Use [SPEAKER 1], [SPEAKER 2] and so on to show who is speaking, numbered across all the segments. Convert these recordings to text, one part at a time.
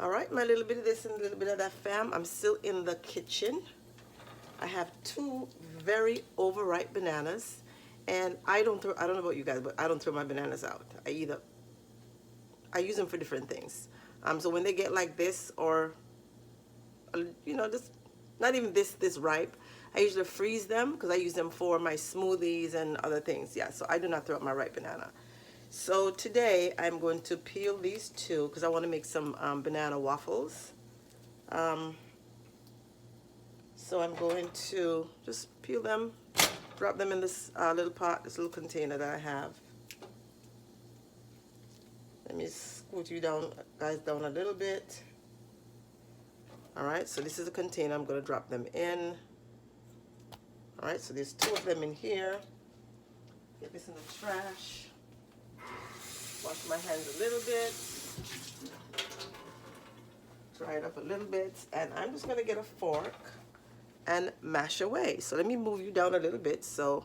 [SPEAKER 1] All right, my little bit of this and a little bit of that, fam. I'm still in the kitchen. I have two very overripe bananas, and I don't know about you guys, but I don't throw my bananas out. I use them for different things. So when they get like this, or just not even this ripe, I usually freeze them because I use them for my smoothies and other things. Yeah, so I do not throw out my ripe banana. So today I'm going to peel these two because I want to make some banana waffles. So I'm going to just peel them, drop them in this little pot, this little container that I have. Let me scoot you down, guys, down a little bit. All right, so this is a container I'm going to drop them in. All right, so there's two of them in here. Get this in the trash. Wash my hands a little bit. Dry it up a little bit. And I'm just going to get a fork and mash away. So let me move you down a little bit so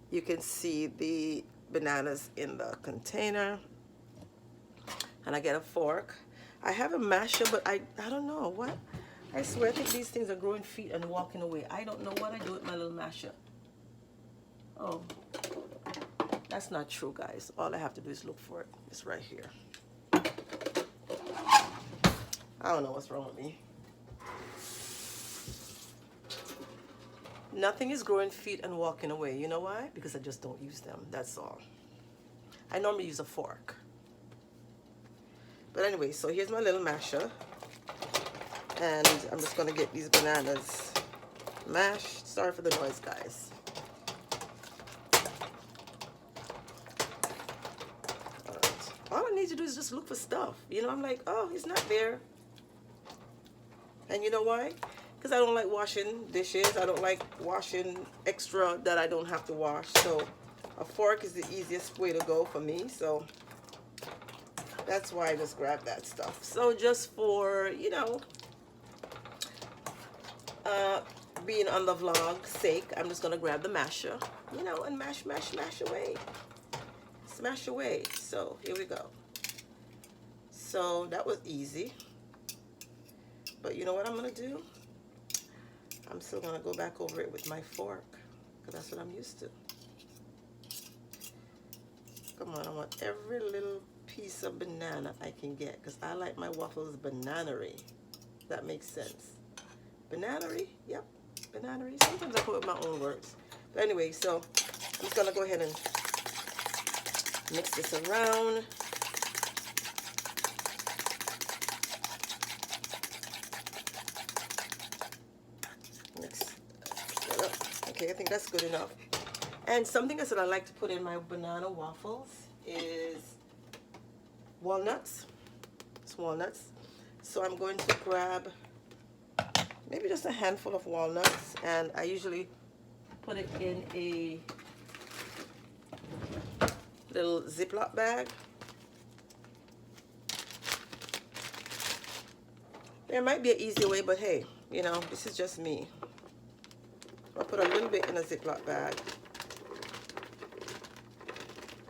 [SPEAKER 1] you can see the bananas in the container. And I get a fork. I have a masher, but I don't know what. I swear, I think these things are growing feet and walking away. I don't know what I do with my little masher. Oh, that's not true, guys. All I have to do is look for it. It's right here. I don't know what's wrong with me. Nothing is growing feet and walking away. You know why? Because I just don't use them. That's all. I normally use a fork. But anyway, so here's my little masher. And I'm just going to get these bananas mashed. Sorry for the noise, guys. All right. All I need to do is just look for stuff. I'm like, oh, it's not there. And you know why? Because I don't like washing dishes. I don't like washing extra that I don't have to wash. So a fork is the easiest way to go for me. So that's why I just grab that stuff. So just for, being on the vlog sake, I'm just going to grab the masher, and mash away. Smash away. So here we go. So that was easy. But you know what I'm going to do? I'm still going to go back over it with my fork because that's what I'm used to. Come on, I want every little piece of banana I can get because I like my waffles bananery. That makes sense. Bananery? Yep, bananery. Sometimes I put up my own words. But anyway, so I'm just going to go ahead and mix this around. Mix that up. Okay, I think that's good enough. And something else that I like to put in my banana waffles is walnuts. It's walnuts. So I'm going to grab maybe just a handful of walnuts, and I usually put it in a little Ziploc bag. There might be an easier way, but hey, this is just me. I'll put a little bit in a Ziploc bag.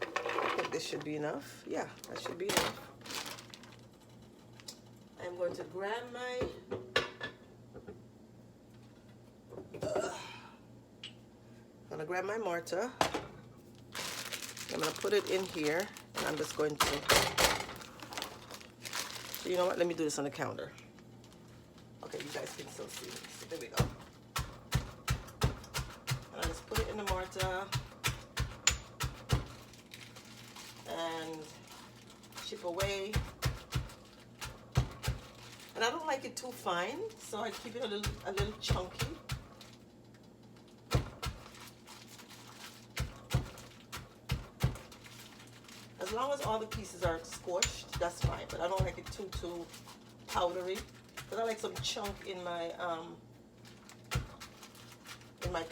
[SPEAKER 1] I think this should be enough. Yeah, that should be enough. I'm going to grab my mortar. I'm going to put it in here, and I'm just going to, so you know what, let me do this on the counter. Okay, you guys can still see it. So there we go. And I just put it in the mortar and chip away. And I don't like it too fine, so I keep it a little chunky. As long as all the pieces are squished, that's fine. But I don't like it too powdery, because I like some chunk in my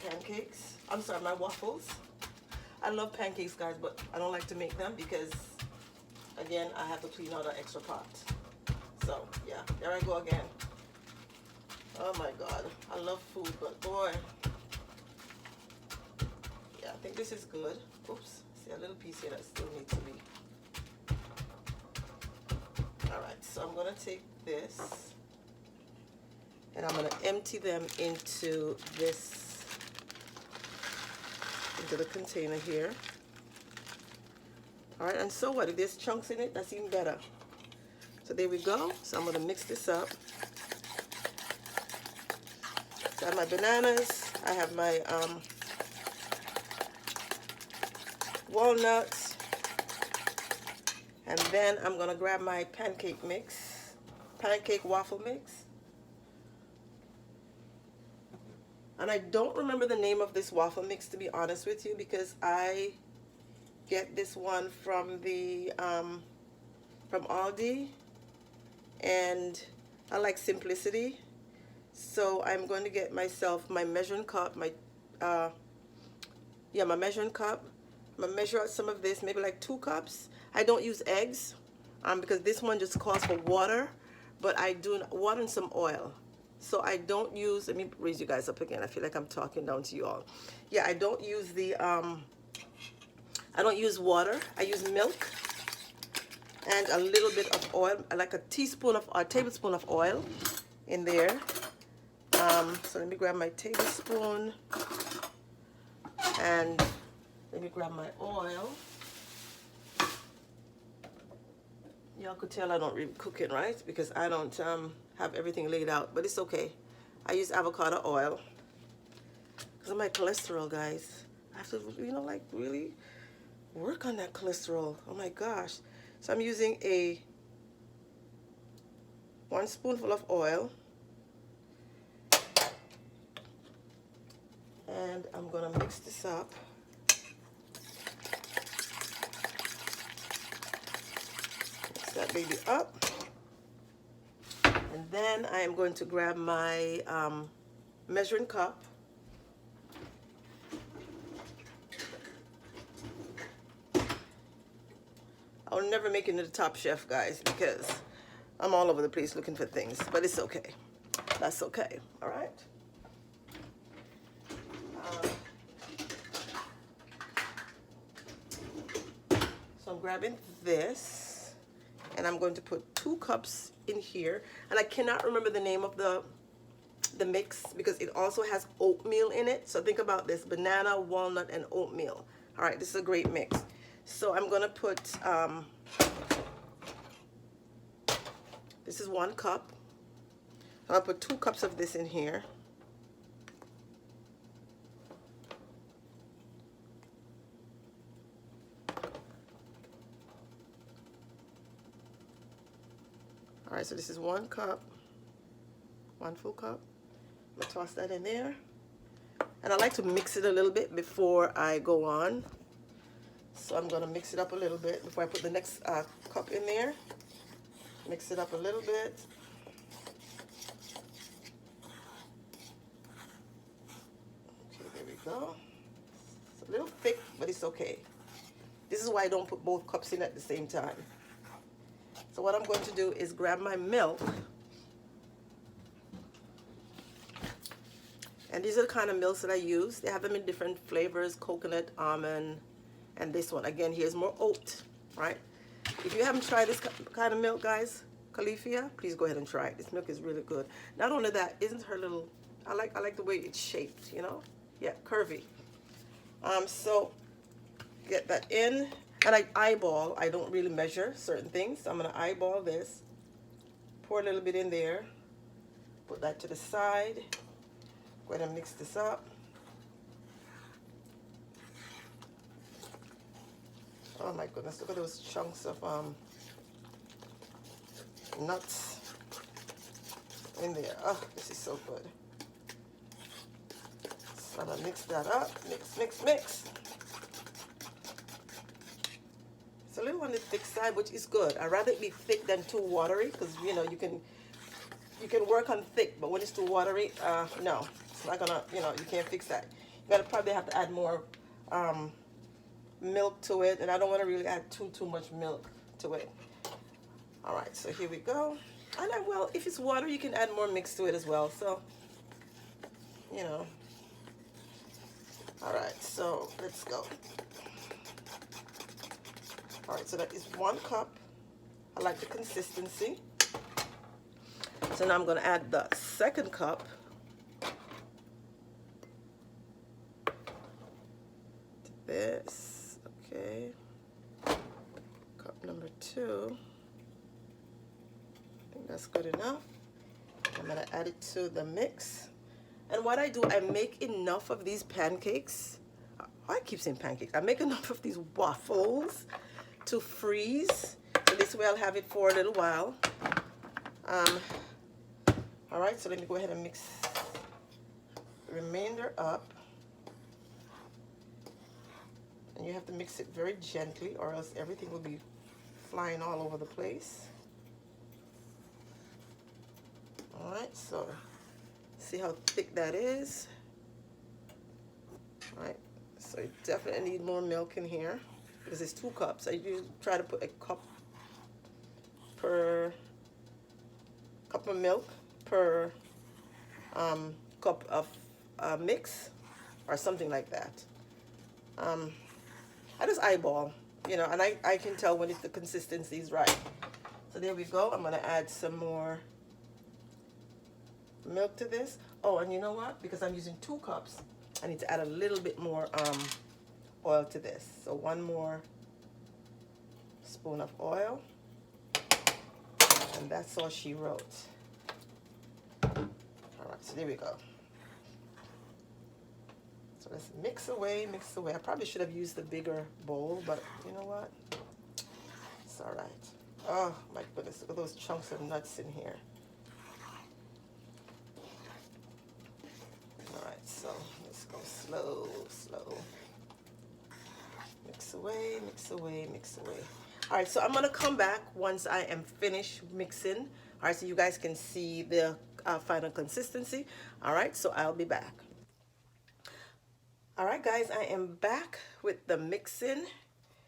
[SPEAKER 1] pancakes. I'm sorry, my waffles. I love pancakes, guys, but I don't like to make them because, again, I have to clean out an extra pot. So yeah, there I go again. Oh my God, I love food, but boy, yeah, I think this is good. Oops, see a little piece here that still needs to be. All right, so I'm gonna going to take this and I'm going to empty them into the container here. All right, and so what? If there's chunks in it, that's even better. So there we go. So I'm going to mix this up. So I have my bananas. I have my walnuts. And then I'm going to grab my pancake waffle mix. And I don't remember the name of this waffle mix, to be honest with you, because I get this one from the from Aldi, and I like simplicity. So I'm going to get myself my measuring cup, my measuring cup. I'm gonna measure out some of this, maybe like 2 cups. I don't use eggs because this one just calls for water, but I do water and some oil. So I don't use, let me raise you guys up again. I feel like I'm talking down to you all. Yeah, I don't use the, I don't use water. I use milk and a little bit of oil, like a tablespoon of oil in there. So let me grab my tablespoon and let me grab my oil. Y'all could tell I don't really cook it, right? Because I don't have everything laid out, but it's okay. I use avocado oil because of my cholesterol, guys. I have to, like really work on that cholesterol. Oh my gosh. So I'm using 1 spoonful of oil. And I'm gonna mix this up. Mix that baby up. And then I am going to grab my measuring cup. I'll never make it into the Top Chef, guys, because I'm all over the place looking for things, but it's okay. That's okay, all right? So I'm grabbing this, and I'm going to put 2 cups in here, and I cannot remember the name of the mix because it also has oatmeal in it. So think about this: banana, walnut, and oatmeal. All right, this is a great mix. So I'm gonna put this is 1 cup. I'll put 2 cups of this in here. All right, so this is 1 cup, 1 full cup. I'm gonna toss that in there. And I like to mix it a little bit before I go on. So I'm gonna mix it up a little bit before I put the next cup in there. Mix it up a little bit. Okay, there we go. It's a little thick, but it's okay. This is why I don't put both cups in at the same time. So what I'm going to do is grab my milk. And these are the kind of milks that I use. They have them in different flavors: coconut, almond, and this one. Again, here's more oat, right? If you haven't tried this kind of milk, guys, Califia, please go ahead and try it. This milk is really good. Not only that, isn't her little, I like the way it's shaped, Yeah, curvy. So get that in. And I eyeball. I don't really measure certain things. So I'm going to eyeball this. Pour a little bit in there. Put that to the side. Go ahead and mix this up. Oh my goodness, look at those chunks of nuts in there. Oh, this is so good. So I'm going to mix that up. Mix, mix, mix. It's a little on the thick side, which is good. I'd rather it be thick than too watery, because you can work on thick, but when it's too watery, no, it's not gonna, you can't fix that. You gotta probably have to add more milk to it, and I don't want to really add too much milk to it. All right, so here we go. And well, if it's water, you can add more mix to it as well. So, All right, so let's go. All right, so that is 1 cup. I like the consistency. So now I'm going to add the second cup. To this. Okay. Cup number 2. I think that's good enough. I'm going to add it to the mix. And what I do, I make enough of these pancakes. I keep saying pancakes. I make enough of these waffles to freeze. So this way I'll have it for a little while. All right, so let me go ahead and mix the remainder up. And you have to mix it very gently or else everything will be flying all over the place. All right, so see how thick that is. All right, so you definitely need more milk in here because it's 2 cups. I usually try to put a cup of milk per cup of mix or something like that. I just eyeball, you know, and I can tell when the consistency is right. So there we go. I'm going to add some more milk to this. Oh, and you know what? Because I'm using 2 cups, I need to add a little bit more oil to this. So 1 more spoon of oil. And that's all she wrote. All right, so there we go. So let's mix away, mix away. I probably should have used the bigger bowl, but you know what? It's all right. Oh my goodness, look at those chunks of nuts in here. All right, so let's go slow, slow. Mix away, mix away, mix away. All right, so I'm gonna come back once I am finished mixing. All right, so you guys can see the final consistency. All right, so I'll be back. All right, guys, I am back with the mixing.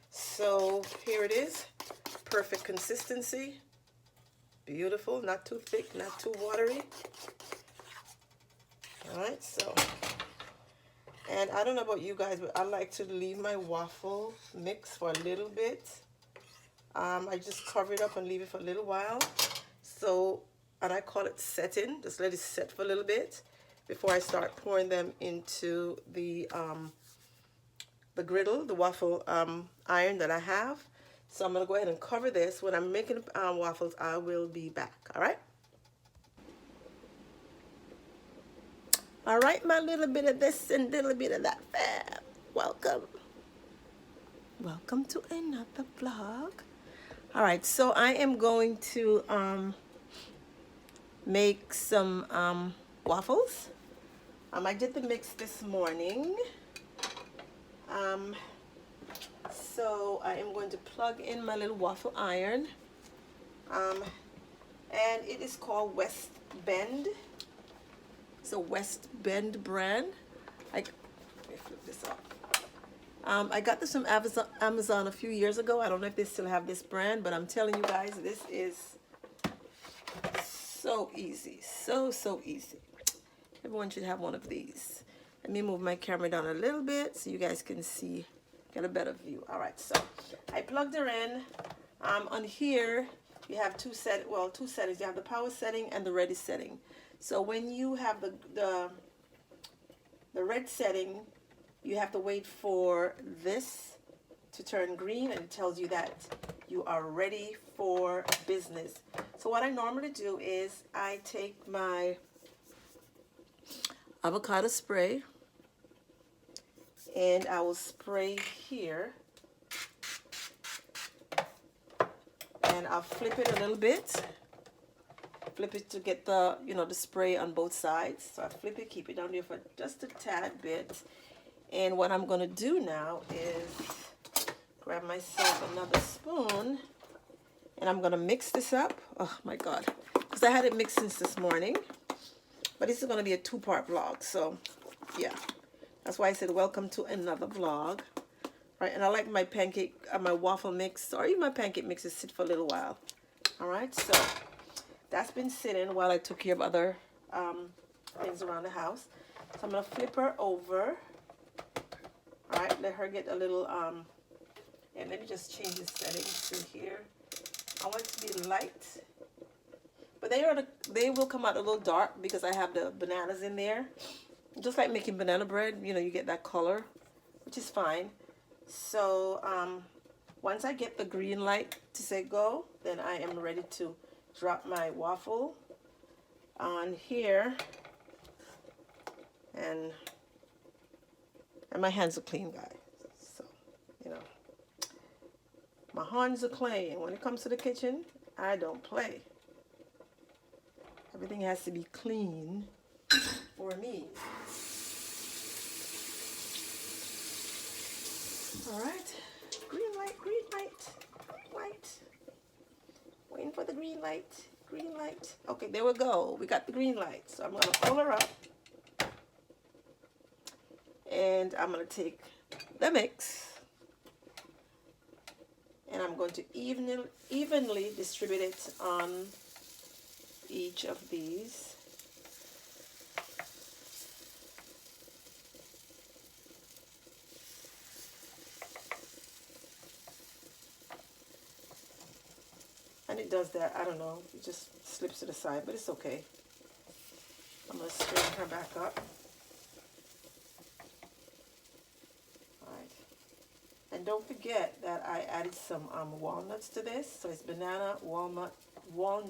[SPEAKER 1] So here it is, perfect consistency. Beautiful, not too thick, not too watery. All right, so, and I don't know about you guys, but I like to leave my waffle mix for a little bit. I just cover it up and leave it for a little while. So, and I call it setting. Just let it set for a little bit before I start pouring them into the griddle, the waffle iron that I have. So I'm gonna go ahead and cover this. When I'm making waffles, I will be back. All right. All right, my little bit of this and little bit of that fam. Welcome. Welcome to another vlog. All right, so I am going to make some waffles. I did the mix this morning. So I am going to plug in my little waffle iron. And it is called West Bend. It's a West Bend brand. Let me flip this up. I got this from Amazon a few years ago. I don't know if they still have this brand, but I'm telling you guys, this is so easy. So easy. Everyone should have one of these. Let me move my camera down a little bit so you guys can see, get a better view. All right, so I plugged her in. On here, you have two settings. You have the power setting and the ready setting. So when you have the red setting, you have to wait for this to turn green, and it tells you that you are ready for business. So what I normally do is I take my avocado spray and I will spray here, and I'll flip it a little bit. Flip it to get the, the spray on both sides. So I flip it, keep it down there for just a tad bit. And what I'm going to do now is grab myself another spoon, and I'm going to mix this up. Oh my God, because I had it mixed since this morning. But this is going to be a 2-part vlog. So yeah, that's why I said welcome to another vlog. Right, and I like my pancake, my waffle mix, or even my pancake mix to sit for a little while. All right, so that's been sitting while I took care of other things around the house. So I'm going to flip her over. All right, let her get a little, and let me just change the setting to here. I want it to be light, but But they will come out a little dark because I have the bananas in there. Just like making banana bread, you know, you get that color, which is fine. So once I get the green light to say go, then I am ready to drop my waffle on here. And my hands are clean, guys. So, you know, my hands are clean. When it comes to the kitchen, I don't play. Everything has to be clean for me. All right, green light, green light, green light. Waiting for the green light, green light. Okay, there we go. We got the green light. So I'm gonna pull her up. And I'm gonna take the mix. And I'm going to evenly distribute it on each of these. And it does that, I don't know, it just slips to the side, but it's okay. I'm going to straighten her back up. Alright. And don't forget that I added some walnuts to this. So it's banana, walnut, oh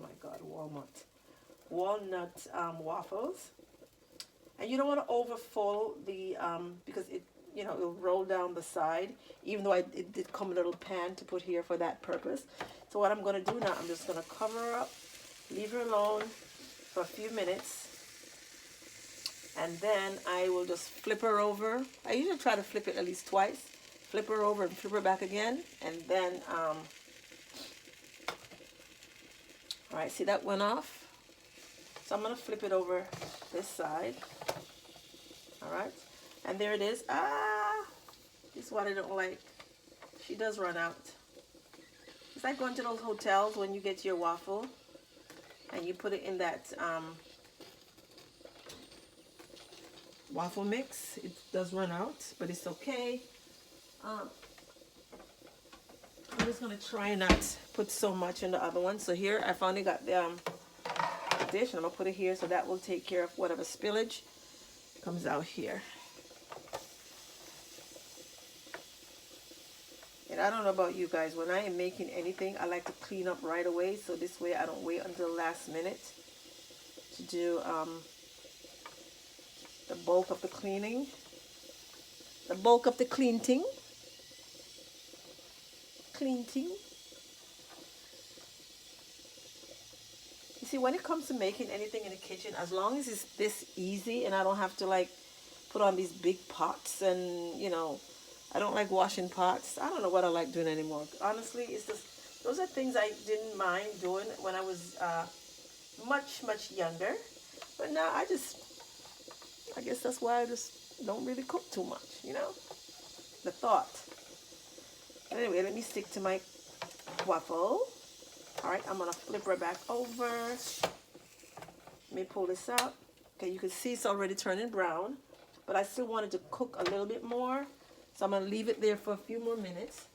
[SPEAKER 1] my god, walnut waffles. And you don't want to overfold the, because it, you know, it'll roll down the side, even though it did come a little pan to put here for that purpose. So what I'm going to do now, I'm just going to cover her up, leave her alone for a few minutes, and then I will just flip her over. I usually try to flip it at least twice. Flip her over and flip her back again, and then, all right, see that went off? So I'm going to flip it over this side. All right, and there it is. This is what I don't like. She does run out. It's like going to those hotels when you get your waffle and you put it in that waffle mix. It does run out, but it's okay. I'm just going to try not put so much in the other one. So here I finally got the dish, and I'm going to put it here so that will take care of whatever spillage comes out here. And I don't know about you guys, when I am making anything, I like to clean up right away, so this way I don't wait until last minute to do the bulk of the cleaning. The bulk of the cleaning. You see, when it comes to making anything in the kitchen, as long as it's this easy and I don't have to like put on these big pots and, you know, I don't like washing pots. I don't know what I like doing anymore. Honestly, it's just, those are things I didn't mind doing when I was much younger. But now I guess that's why I just don't really cook too much, you know? The thought. Anyway, let me stick to my waffle. All right, I'm gonna flip her back over. Let me pull this out. Okay, you can see it's already turning brown, but I still wanted to cook a little bit more. So I'm gonna leave it there for a few more minutes.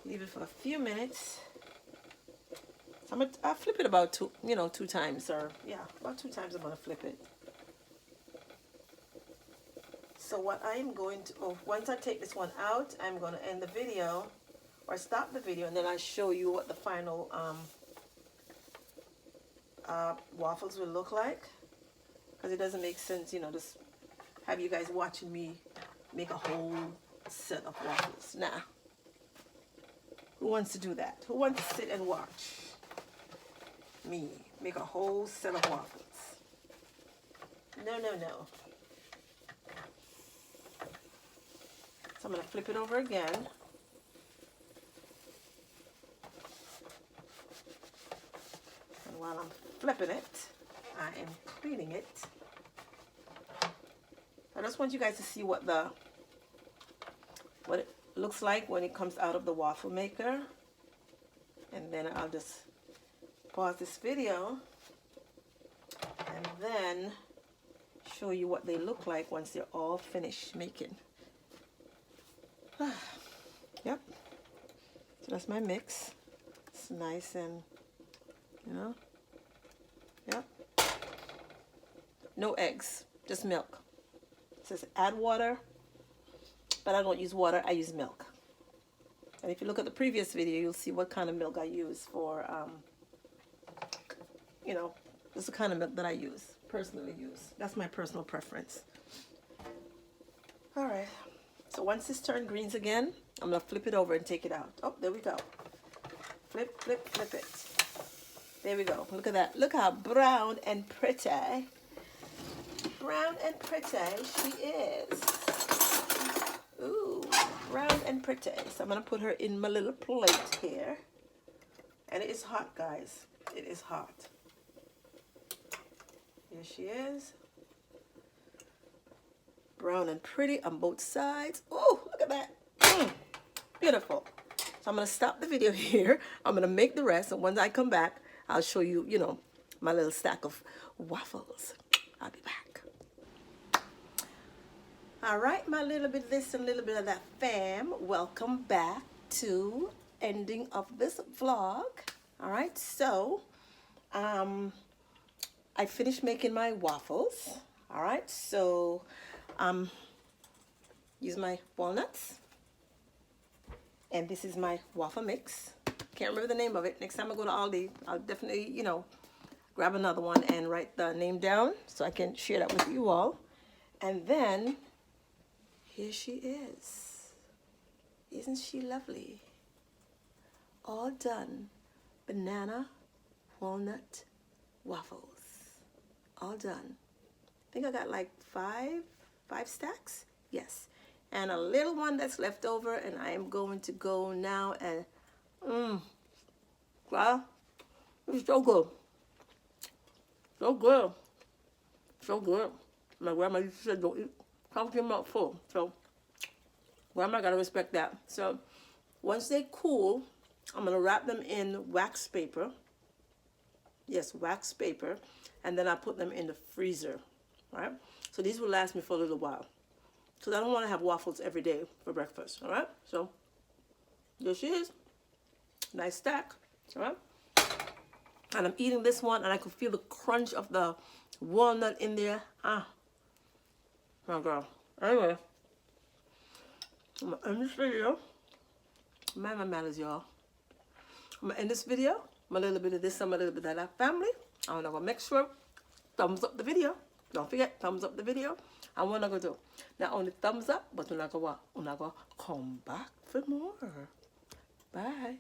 [SPEAKER 1] Leave it for a few minutes. So I'll flip it about two times, or yeah, about 2 times I'm gonna flip it. So what I am going to, once I take this one out, I'm going to end the video, or stop the video, and then I'll show you what the final waffles will look like. Because it doesn't make sense, you know, just have you guys watching me make a whole set of waffles. Nah. Who wants to do that? Who wants to sit and watch me make a whole set of waffles? No, no, no. So I'm going to flip it over again. And while I'm flipping it, I am cleaning it. I just want you guys to see what it looks like when it comes out of the waffle maker. And then I'll just pause this video and then show you what they look like once they're all finished making. Yep. So that's my mix. It's nice and, you know, yep. No eggs, just milk. It says add water, but I don't use water, I use milk. And if you look at the previous video, you'll see what kind of milk I use for, you know, this is the kind of milk that I personally use. That's my personal preference. All right, so once this turns greens again, I'm gonna flip it over and take it out. Oh, there we go. Flip, flip, flip it. There we go. Look at that. Look how brown and pretty. Brown and pretty she is. Ooh, brown and pretty. So I'm gonna put her in my little plate here. And it is hot, guys. It is hot. Here she is. Brown and pretty on both sides. Oh, look at that. Beautiful. So I'm going to stop the video here. I'm going to make the rest. And once I come back, I'll show you, you know, my little stack of waffles. I'll be back. All right, my little bit of this and a little bit of that fam. Welcome back to ending of this vlog. All right, so I finished making my waffles. All right, so use my walnuts, and this is my waffle mix. Can't remember the name of it. Next time I go to Aldi, I'll definitely, you know, grab another one and write the name down so I can share that with you all. And then here she is. Isn't she lovely? All done. Banana walnut waffles. All done. I think I got like five stacks. Yes. And a little one that's left over, and I am going to go now and wow, it's so good. So good. So good. My grandma used to say don't eat, count your mouth full. So grandma gotta respect that. So once they cool, I'm gonna wrap them in wax paper. Yes, wax paper, and then I put them in the freezer. Right? So these will last me for a little while. Because I don't want to have waffles every day for breakfast. All right? So there she is. Nice stack. All right? And I'm eating this one, and I can feel the crunch of the walnut in there. Ah. My girl. Anyway. I'm going to end this video. Mind my manners, y'all. I'm going to end this video. I'm a little bit of this, I'm a little bit of that family. I'm going to make sure thumbs up the video. Don't forget, thumbs up the video. And what I'm going to do, not only thumbs up, but we're not going to come back for more. Bye.